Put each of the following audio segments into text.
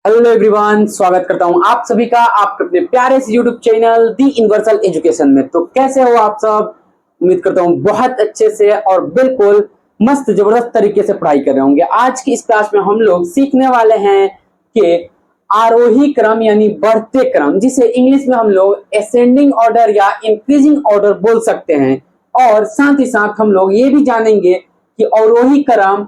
Hello everyone, स्वागत करता हूं आप सभी का आपके अपने प्यारे से यूट्यूब चैनल दी यूनिवर्सल एजुकेशन में। तो कैसे हो आप सब? उम्मीद करता हूं बहुत अच्छे से और बिल्कुल मस्त जबरदस्त तरीके से पढ़ाई कर रहे होंगे। आज की इस क्लास में हम लोग सीखने वाले हैं कि आरोही क्रम यानी बढ़ते क्रम, जिसे इंग्लिश में हम लोग असेंडिंग ऑर्डर या इंक्रीजिंग ऑर्डर बोल सकते हैं। और साथ ही साथ हम लोग ये भी जानेंगे कि अवरोही क्रम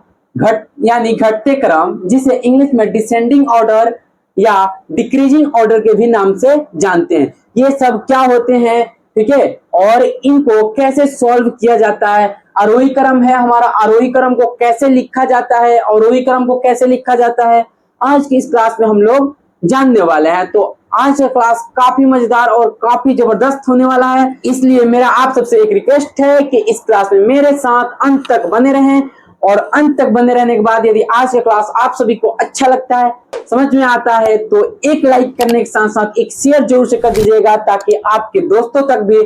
यानी घटते क्रम, जिसे इंग्लिश में डिसेंडिंग ऑर्डर या डिक्रीजिंग ऑर्डर के भी नाम से जानते हैं। ये सब क्या होते हैं, ठीक है, और इनको कैसे सॉल्व किया जाता है। आरोही क्रम है हमारा, आरोही क्रम को कैसे लिखा जाता है, अवरोही क्रम को कैसे लिखा जाता है, आज की इस क्लास में हम लोग जानने वाले हैं। तो आज का क्लास काफी मजेदार और काफी जबरदस्त होने वाला है, इसलिए मेरा आप सबसे एक रिक्वेस्ट है कि इस क्लास में मेरे साथ अंत तक बने रहें। और अंत तक बने रहने के बाद यदि आज का क्लास आप सभी को अच्छा लगता है, समझ में आता है, तो एक लाइक करने के साथ साथ एक शेयर जरूर से कर दीजिएगा, ताकि आपके दोस्तों तक भी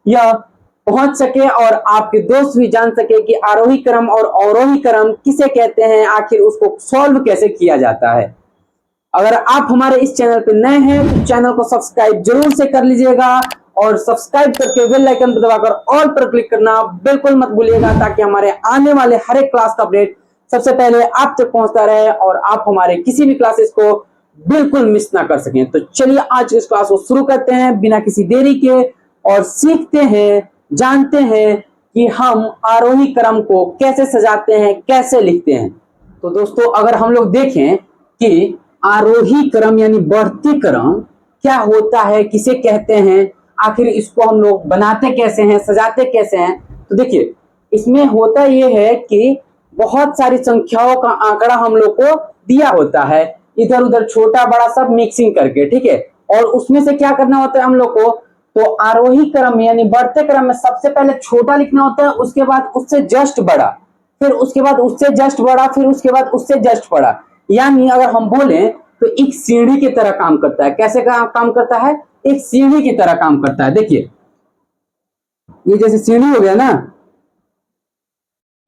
यह पहुंच सके और आपके दोस्त भी जान सके कि आरोही क्रम और अवरोही क्रम किसे कहते हैं, आखिर उसको सॉल्व कैसे किया जाता है। अगर आप हमारे इस चैनल पे नए हैं तो चैनल को सब्सक्राइब जरूर से कर लीजिएगा और सब्सक्राइब करके बेल आइकन पर दबाकर ऑल पर क्लिक करना बिल्कुल मत भूलिएगा, ताकि हमारे आने वाले हर एक क्लास का अपडेट सबसे पहले आप तक पहुंचता रहे और आप हमारे किसी भी क्लासेस को बिल्कुल मिस ना कर सकें। तो चलिए आज इस क्लास को शुरू करते हैं बिना किसी देरी के और सीखते हैं, जानते हैं कि हम आरोही क्रम को कैसे सजाते हैं, कैसे लिखते हैं। तो दोस्तों, अगर हम लोग देखें कि आरोही क्रम यानी बढ़ते क्रम क्या होता है, किसे कहते हैं, आखिर इसको हम लोग बनाते कैसे हैं, सजाते कैसे हैं, तो देखिए इसमें होता यह है कि बहुत सारी संख्याओं का आंकड़ा हम लोग को दिया होता है, इधर उधर छोटा बड़ा सब मिक्सिंग करके, ठीक है। और उसमें से क्या करना होता है हम लोग को, तो आरोही क्रम यानी बढ़ते क्रम में सबसे पहले छोटा लिखना होता है, उसके बाद उससे जस्ट बड़ा, फिर उसके बाद उससे जस्ट बड़ा, फिर उसके बाद उससे जस्ट बड़ा। यानी अगर हम बोले तो एक सीढ़ी की तरह काम करता है। कैसे काम करता है? एक सीढ़ी की तरह काम करता है। देखिए ये जैसे सीढ़ी हो गया ना,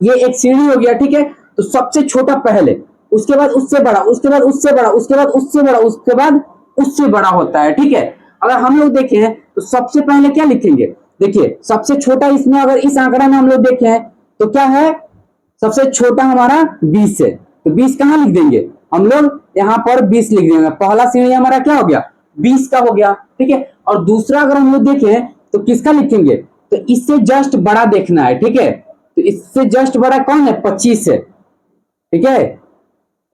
ये एक सीढ़ी हो गया, ठीक है। तो सबसे छोटा पहले, उसके बाद उससे बड़ा, उसके बाद उससे बड़ा, उसके बाद उससे बड़ा, उसके बाद उससे बड़ा होता है, ठीक है। अगर हम लोग देखें तो सबसे पहले क्या लिखेंगे, देखिए सबसे छोटा इसमें, अगर इस आंकड़ा में हम लोग देखें तो क्या है, सबसे छोटा हमारा 20 है। तो 20 कहां लिख देंगे हम लोग, यहां पर 20 लिख देंगे। पहला सीढ़ी हमारा क्या हो गया, 20 का हो गया, ठीक है। और दूसरा अगर हम लोग देखें तो किसका लिखेंगे, तो इससे जस्ट बड़ा देखना है, ठीक है। तो इससे जस्ट बड़ा कौन है, 25 है, ठीक है।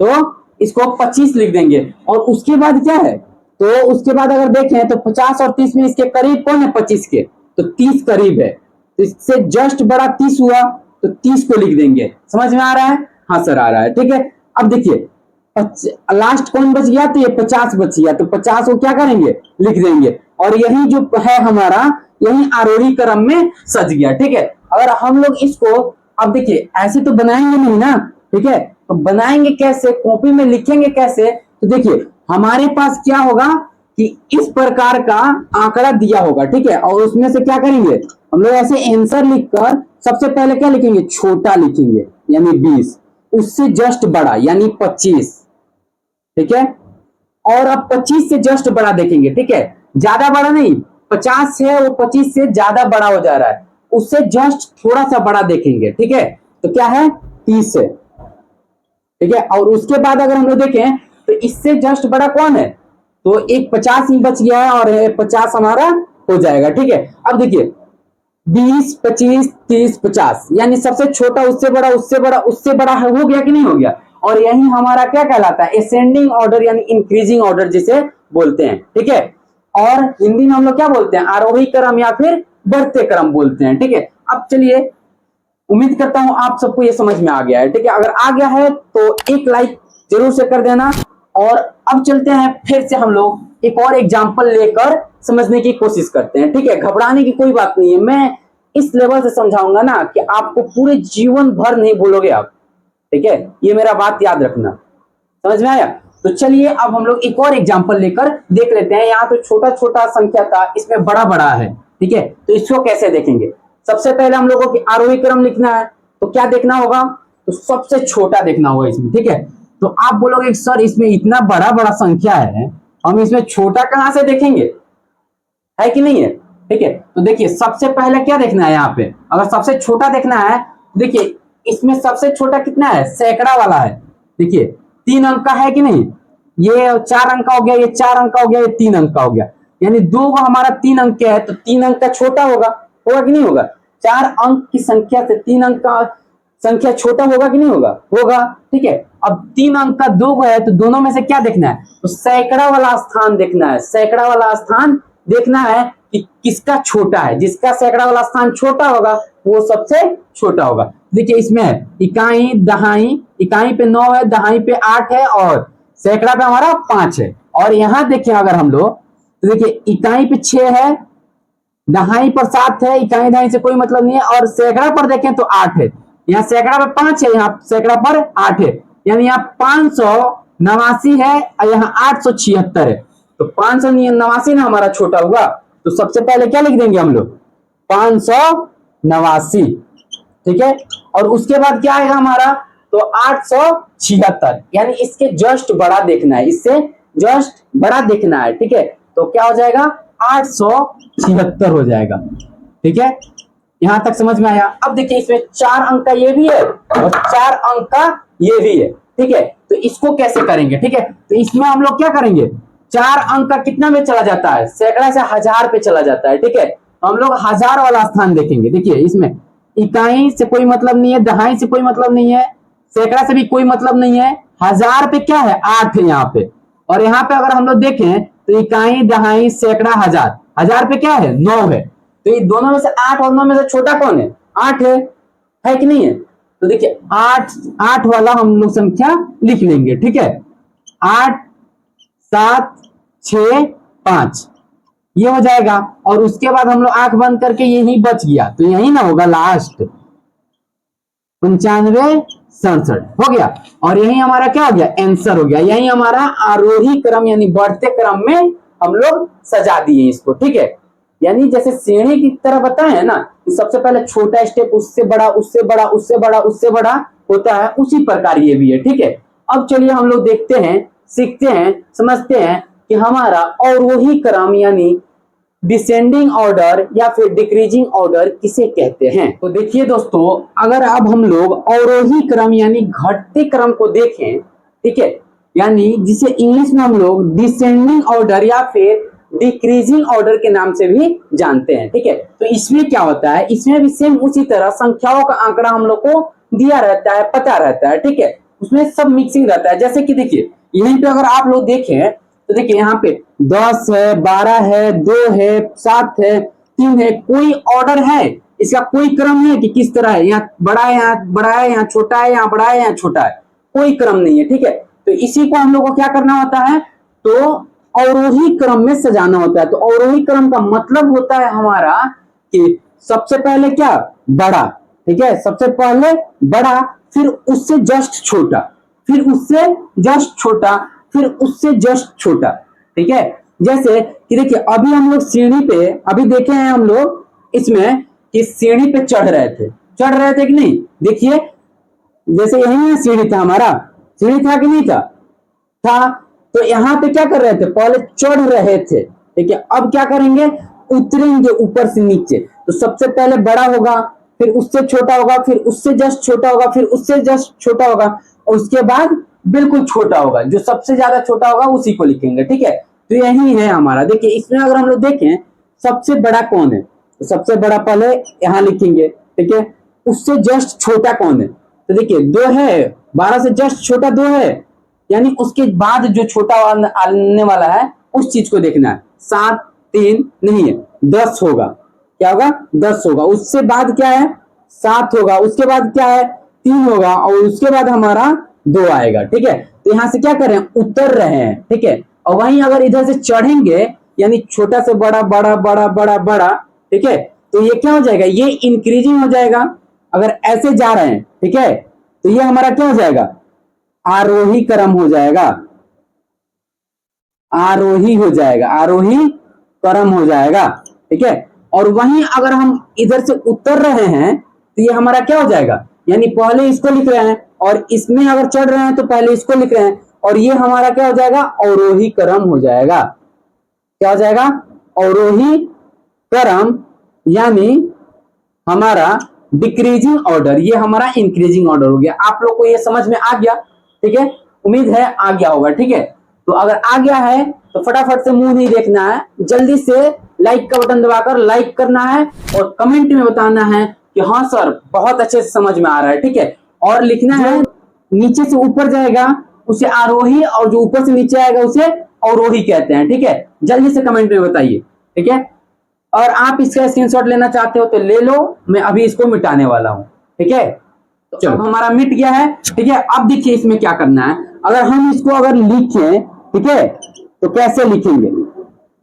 तो इसको 25 लिख देंगे। और उसके बाद क्या है, तो उसके बाद अगर देखें तो 50 और 30 में इसके करीब कौन है, 25 के, तो 30 करीब है। तो इससे जस्ट बड़ा 30 हुआ, तो 30 को लिख देंगे। समझ में आ रहा है? हाँ सर आ रहा है, ठीक है। अब देखिए लास्ट कौन बच गया, तो ये 50 बच गया, तो 50 को क्या करेंगे, लिख देंगे। और यही जो है हमारा, यही आरोही क्रम में सज गया, ठीक है। अगर हम लोग इसको, अब देखिए ऐसे तो बनाएंगे नहीं ना, ठीक है। तो बनाएंगे कैसे, कॉपी में लिखेंगे कैसे, तो देखिए हमारे पास क्या होगा कि इस प्रकार का आंकड़ा दिया होगा, ठीक है। और उसमें से क्या करेंगे हम लोग, ऐसे आंसर लिखकर सबसे पहले क्या लिखेंगे, छोटा लिखेंगे यानी 20, उससे जस्ट बड़ा यानी 25, ठीक है। और अब 25 से जस्ट बड़ा देखेंगे, ठीक है, ज्यादा बड़ा नहीं, 50 है वो 25 से ज्यादा बड़ा हो जा रहा है, उससे जस्ट थोड़ा सा बड़ा देखेंगे, ठीक है। तो क्या है, 30 है, ठीक है। और उसके बाद अगर हम लोग देखें तो इससे जस्ट बड़ा कौन है, तो एक 50 ही बच गया है और 50 हमारा हो जाएगा, ठीक है। अब देखिए 20, 25, 30, 50 यानी सबसे छोटा उससे बड़ा, उससे बड़ा, उससे बड़ा हो गया कि नहीं हो गया। और यही हमारा क्या कहलाता है, असेंडिंग ऑर्डर यानी इंक्रीजिंग ऑर्डर जिसे बोलते हैं, ठीक है। और हिंदी में हम लोग क्या बोलते हैं, आरोही क्रम या फिर बढ़ते क्रम बोलते हैं, ठीक है। अब चलिए, उम्मीद करता हूं आप सबको ये समझ में आ गया है, ठीक है। अगर आ गया है तो एक लाइक जरूर से कर देना। और अब चलते हैं फिर से हम लोग एक और एग्जांपल लेकर समझने की कोशिश करते हैं, ठीक है। घबराने की कोई बात नहीं है, मैं इस लेवल से समझाऊंगा ना कि आपको पूरे जीवन भर नहीं भूलोगे आप, ठीक है। ये मेरा बात याद रखना, समझ में आया? तो चलिए अब हम लोग एक और एग्जांपल लेकर देख लेते हैं। यहाँ तो छोटा छोटा संख्या था, इसमें बड़ा बड़ा है, ठीक है। तो इसको कैसे देखेंगे, सबसे पहले हम लोगों को आरोही क्रम लिखना है, तो क्या देखना होगा, तो सबसे छोटा देखना होगा इसमें, ठीक है। तो आप बोलोगे सर इसमें इतना बड़ा बड़ा संख्या है, हम इसमें छोटा कहां से देखेंगे, है कि नहीं है। ठीक है, तो देखिए सबसे पहले क्या देखना है यहाँ पे, अगर सबसे छोटा देखना है, देखिए इसमें सबसे छोटा कितना है, सैकड़ा वाला है। देखिए 3 अंक का है कि नहीं, ये 4 अंक का हो गया, ये 4 अंक का हो गया, ये 3 अंक का हो गया, यानी दो को हमारा 3 अंक का है, तो 3 अंक का छोटा होगा, होगा कि नहीं होगा। 4 अंक की संख्या से 3 अंक का संख्या छोटा होगा कि नहीं होगा, होगा। ठीक है, अब 3 अंक का 2 है, तो दोनों में से क्या देखना है, तो सैकड़ा वाला स्थान देखना है, सैकड़ा वाला स्थान देखना है कि किसका छोटा है, जिसका सैकड़ा वाला स्थान छोटा होगा वो सबसे छोटा होगा। देखिए इसमें इकाई दहाई, इकाई पे 9 है, दहाई पे 8 है, और सैकड़ा पे हमारा 5 है। और यहां देखिए अगर हम लोग, तो देखिए इकाई पे 6 है, दहाई पर 7 है, इकाई दहाई से कोई मतलब नहीं है, और सैकड़ा पर देखें तो 8 है, यहाँ सैकड़ा पर 5 है, यहाँ सैकड़ा पर 8 है, यानी यहाँ 589 है और यहाँ 876 है। तो 589 ना हमारा छोटा हुआ, तो सबसे पहले क्या लिख देंगे हम लोग, 589। ठीक है, और उसके बाद क्या आएगा हमारा, तो 876, यानी इसके जस्ट बड़ा देखना है, इससे जस्ट बड़ा देखना है। ठीक है, तो क्या हो जाएगा, 876 हो जाएगा। ठीक है, यहां तक समझ में आया। अब देखिए इसमें 4 अंक का ये भी है और 4 अंक का ये भी है। ठीक है, तो इसको कैसे करेंगे, ठीक है, तो इसमें हम लोग क्या करेंगे, 4 अंक का कितना में चला जाता है, सैकड़ा से 1000 पे चला जाता है। ठीक है, तो हम लोग 1000 वाला स्थान देखेंगे। देखिए इसमें इकाई से कोई मतलब नहीं है, दहाई से कोई मतलब नहीं है, सैकड़ा से भी कोई मतलब नहीं है, 1000 पे क्या है, 8 है यहाँ पे, और यहाँ पे अगर हम लोग देखें तो इकाई दहाई सैकड़ा 1000, 1000 पे क्या है, 9 है, तो ये दोनों में से 8 और 9 में से छोटा कौन है, 8 है कि नहीं है। तो देखिए 8 वाला हम लोग संख्या लिख लेंगे। ठीक है, 8 7 6 5 ये हो जाएगा, और उसके बाद हम लोग आंख बंद करके यही बच गया, तो यही ना होगा लास्ट, 95 67 हो गया, और यही हमारा क्या हो गया, आंसर हो गया। यही हमारा आरोही क्रम यानी बढ़ते क्रम में हम लोग सजा दिए इसको। ठीक है, यानी जैसे सीढ़ी की तरह बताए ना कि सबसे पहले छोटा स्टेप, उससे बड़ा, उससे बड़ा, उससे बड़ा, उससे बड़ा होता है, उसी प्रकार ये भी है। ठीक है, अब चलिए हम लोग देखते हैं, सीखते हैं, समझते हैं कि हमारा अवरोही क्रम यानी डिसेंडिंग ऑर्डर या फिर डिक्रीजिंग ऑर्डर किसे कहते हैं। तो देखिए दोस्तों, अगर अब हम लोग अवरोही क्रम यानी घटते क्रम को देखें, ठीक है, यानी जिसे इंग्लिश में हम लोग डिसेंडिंग ऑर्डर या फिर डिक्रीजिंग ऑर्डर के नाम से भी जानते हैं। ठीक है, तो इसमें क्या होता है, इसमें भी सेम उसी तरह संख्याओं का आंकड़ा हम लोग को दिया रहता है, पता रहता है। ठीक है, उसमें सब मिक्सिंग रहता है। जैसे कि देखिए यहीं पे अगर आप लोग देखें तो देखिए यहाँ पे 10 है, 12 है, 2 है, 7 है, 3 है, कोई ऑर्डर है, इसका कोई क्रम है कि किस तरह है, यहाँ बड़ा है, यहाँ बड़ा है, यहाँ छोटा है, यहाँ बड़ा है, यहाँ छोटा है, कोई क्रम नहीं है। ठीक है, तो इसी को हम लोग को क्या करना होता है, तो अवरोही क्रम में सजाना होता है। तो अवरोही क्रम का मतलब होता है हमारा कि सबसे पहले क्या, बड़ा, ठीक है, सबसे पहले बड़ा, फिर उससे जस्ट छोटा, फिर उससे जस्ट छोटा, फिर उससे जस्ट छोटा। ठीक है, जैसे कि देखिए अभी हम लोग सीढ़ी पे, अभी देखे हैं हम लोग इसमें कि सीढ़ी पे चढ़ रहे थे कि नहीं। देखिए जैसे यही सीढ़ी था हमारा, सीढ़ी था कि नहीं था, तो यहाँ पे क्या कर रहे थे, पहले चढ़ रहे थे। ठीक है, अब क्या करेंगे, उतरेंगे ऊपर से नीचे। तो सबसे पहले बड़ा होगा, फिर उससे छोटा होगा, फिर उससे जस्ट छोटा होगा, फिर उससे जस्ट छोटा होगा, और उसके बाद बिल्कुल छोटा होगा, जो सबसे ज्यादा छोटा होगा उसी को लिखेंगे। ठीक है, तो यही है हमारा। देखिए इसमें अगर हम लोग देखें सबसे बड़ा कौन है, तो सबसे बड़ा पहले यहां लिखेंगे। ठीक है, उससे जस्ट छोटा कौन है, तो देखिए 2 है, 12 से जस्ट छोटा 2 है, यानी उसके बाद जो छोटा आने वाला है उस चीज को देखना है। 7 3 नहीं है, 10 होगा, क्या होगा, 10 होगा, उससे बाद क्या है, 7 होगा, उसके बाद क्या है, 3 होगा, और उसके बाद हमारा 2 आएगा। ठीक है, तो यहां से क्या कर रहे हैं, उतर रहे हैं। ठीक है, और वहीं अगर इधर से चढ़ेंगे यानी छोटा से बड़ा, बड़ा बड़ा बड़ा बड़ा, ठीक है, तो ये क्या हो जाएगा, ये इंक्रीजिंग हो जाएगा। अगर ऐसे जा रहे हैं, ठीक है, तो ये हमारा क्या हो जाएगा, आरोही क्रम हो जाएगा, आरोही हो जाएगा, आरोही क्रम हो जाएगा। ठीक है, और वहीं अगर हम इधर से उतर रहे हैं तो ये हमारा क्या हो जाएगा, यानी पहले इसको लिख रहे हैं और इसमें अगर चढ़ रहे हैं तो पहले इसको लिख रहे हैं, और ये हमारा क्या हो जाएगा, अवरोही क्रम हो जाएगा। क्या हो जाएगा, अवरोही क्रम, यानी हमारा डिक्रीजिंग ऑर्डर, ये हमारा इंक्रीजिंग ऑर्डर हो गया। आप लोग को ये समझ में आ गया? ठीक है, उम्मीद है आ गया होगा। ठीक है, तो अगर आ गया है तो फटाफट से मुंह नहीं देखना है, जल्दी से लाइक का बटन दबाकर लाइक करना है और कमेंट में बताना है कि हाँ सर बहुत अच्छे से समझ में आ रहा है। ठीक है, और लिखना है नीचे से ऊपर जाएगा उसे आरोही, और जो ऊपर से नीचे आएगा उसे अवरोही कहते हैं। ठीक है, जल्दी से कमेंट में बताइए। ठीक है, और आप इसका स्क्रीनशॉट लेना चाहते हो तो ले लो, मैं अभी इसको मिटाने वाला हूं। ठीक है, तो चलो हमारा मिट गया है। ठीक है, अब देखिए इसमें क्या करना है। अगर हम इसको अगर लिखें, ठीक है, तो कैसे लिखेंगे?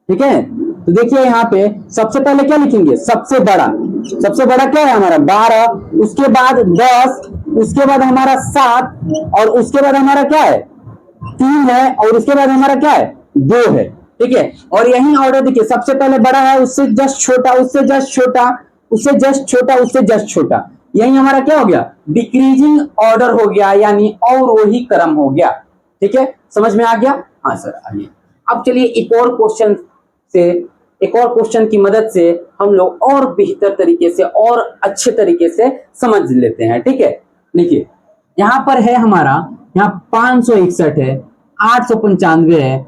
ठीक है, तो देखिए यहाँ पे सबसे पहले क्या लिखेंगे, सबसे बड़ा। सबसे बड़ा क्या है हमारा 12, उसके बाद 10, उसके बाद हमारा 7, और उसके बाद हमारा क्या है 3 है, और उसके बाद हमारा क्या है 2 है। ठीक है, और यही ऑर्डर देखिए, सबसे पहले बड़ा है, उससे जस्ट छोटा, उससे जस्ट छोटा, उससे जस्ट छोटा, उससे जस्ट छोटा, यही हमारा क्या हो गया, डिक्रीजिंग ऑर्डर हो गया, यानी अवरोही क्रम हो गया। ठीक है, समझ में आ गया? हाँ सर आइए, अब चलिए एक और क्वेश्चन से, एक और क्वेश्चन की मदद से हम लोग और बेहतर तरीके से और अच्छे तरीके से समझ लेते हैं। ठीक है, देखिए यहां पर है हमारा, यहाँ 561 है, 895 है,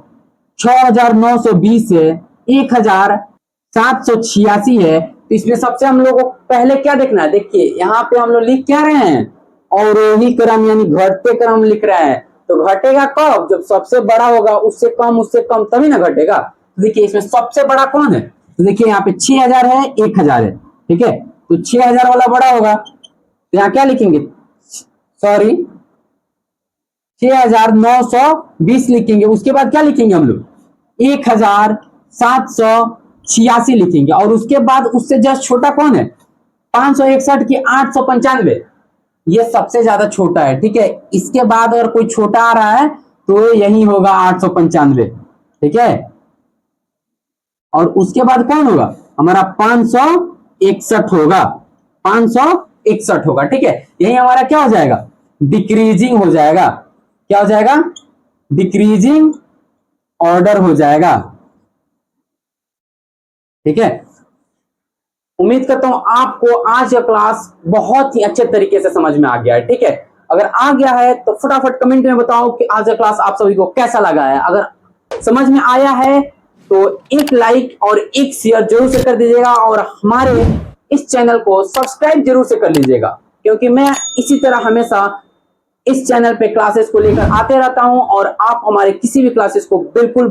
6920 है, 1786 है। तो इसमें सबसे हम लोग को पहले क्या देखना है, देखिए यहाँ पे हम लोग लिख क्या रहे हैं, अवरोही क्रम यानी घटते क्रम लिख रहे हैं। तो घटेगा कब, जब सबसे बड़ा होगा, उससे कम तभी ना घटेगा। तो देखिए इसमें सबसे बड़ा कौन है, तो देखिए यहाँ पे 6000 है, 1000 है। ठीक है, तो 6000 वाला बड़ा होगा, तो यहाँ क्या लिखेंगे, सॉरी 6920 लिखेंगे। उसके बाद क्या लिखेंगे हम लोग, 1786 लिखेंगे, और उसके बाद उससे जस्ट छोटा कौन है, 561 की 895, ये सबसे ज्यादा छोटा है। ठीक है, इसके बाद अगर कोई छोटा आ रहा है तो यही होगा 895। ठीक है, और उसके बाद कौन होगा हमारा 561 होगा, 561 होगा। ठीक है, यही हमारा क्या हो जाएगा, डिक्रीजिंग हो जाएगा। क्या हो जाएगा, डिक्रीजिंग ऑर्डर हो जाएगा। ठीक है, उम्मीद करता हूं आपको आज का क्लास बहुत ही अच्छे तरीके से समझ में आ गया है। ठीक है, अगर आ गया है तो फटाफट कमेंट में बताओ कि आज का क्लास आप सभी को कैसा लगा है। अगर समझ में आया है तो एक लाइक और एक शेयर जरूर से कर दीजिएगा, और हमारे इस चैनल को सब्सक्राइब जरूर से कर लीजिएगा, क्योंकि मैं इसी तरह हमेशा इस चैनल पे क्लासेस को लेकर आते रहता हूं, और आप हमारे किसी भी क्लासेस को बिल्कुल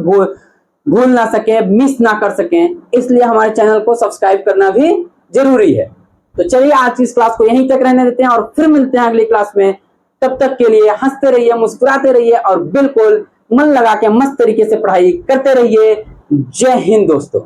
भूल ना सके, मिस ना कर सकें, इसलिए हमारे चैनल को सब्सक्राइब करना भी जरूरी है। तो चलिए आज की इस क्लास को यहीं तक रहने देते हैं, और फिर मिलते हैं अगली क्लास में। तब तक के लिए हंसते रहिए, मुस्कुराते रहिए, और बिल्कुल मन लगा के मस्त तरीके से पढ़ाई करते रहिए। जय हिंद दोस्तों।